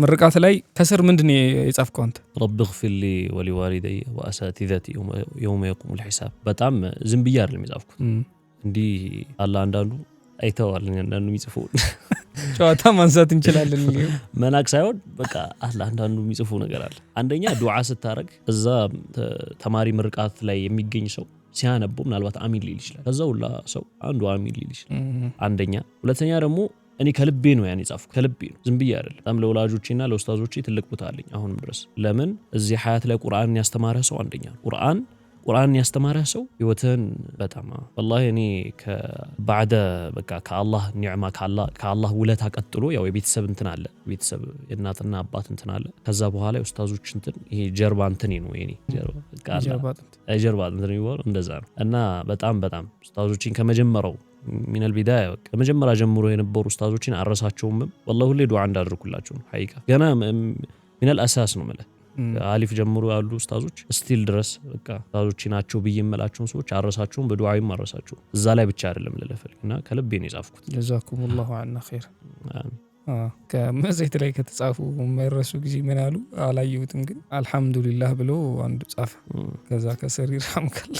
ምርቃት ላይ ከስር ምንድን የጻፍከው አንተ? رب اغفر لي ولوالدي واساتذتي يوم يقوم الحساب በጣም ዝም ብዬ አይደለም የጻፍኩት እንዲ አላህ አንዳንዱ አይተዋል አንዳንዱ የሚጽፉ ጨዋታ ማንሳት እንችላለን መናቅ ሳይሆን በቃ አላህ አንዳንዱ የሚጽፉ ነገር አለ አንደኛ ዱዓ ስታረግ እዛ ተማሪ ምርቃት ላይ የሚገኝ ሰው ሲያነቡ ምናልባት አሚን ሊል ይችላል ከዛውላ ሰው አንዱ አሚን ሊል ይችላል አንደኛ ሁለተኛ ደግሞ እኔ ከልቤ ነው ያን የጻፍኩት ከልቤ ነው ዝም ብዬ አይደለም በጣም ለወላጆቼና ለኡስታዞቼ ትልቅ ቦታ አለኝ አሁን ድረስ ለምን እዚህ ሀያት ላይ ቁርአንን ያስተማረ ሰው አንደኛ ቁርአን ያስተማረ ሰው ህይወትን በጣም والله እኔ ከባዕደ በቃ ከአላህ ኒዕማ ከአላህ ውለታ ቀጥሎ ያው የቤተሰብ እንትን አለ ቤተሰብ የእናትና አባት እንትን አለ ከዛ በኋላ የኡስታዞች እንትን ይሄ ጀርባ እንትን ነው የኔ ጀርባ እንትን ይወር እንደዛ ነው እና በጣም ኡስታዞችን ከመጀመሪያው من البدايه ከመጀመሪያ ጀምሮ የነበሩ ኡስታዞችን አረሳቸውም والله ሁሌ ዱዓ እንዳደርኩላቸው ነው ሐቂቃ ገና من الاساس ነው ማለት አሊፍ ጀምሮ ያሉ ኡስታዞች ስቲል ድረስ በቃ ኡስታዞች ናቸው በየመላቸውን ሰዎች አረሳቸውም በዱዓይም አረሳቸው እዛ ላይ ብቻ አይደለም ለለፈልኩና ከልቤ ነው የጻፍኩት جزاكم الله عنا خير ከመዘይት ላይ ከተጻፉ የማይረሱ ጊዜ ምን አሉ አላየሁትም ግን አልহামዱሊላህ ብሎ አንዱ ጻፈ ከዛ ከሰሪ ረምከላ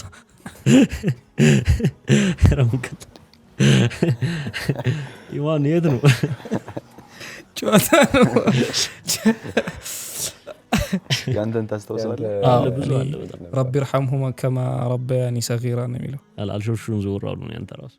ይዋን የት ነው ጨዋታ ነው ያንተን ታስተውሳለህ ብዙ አለ رب ارحمهما كما ربياني صغيرا ነው የሚለው አልሾሹን ዞራሉ ነው ያንተ ራስ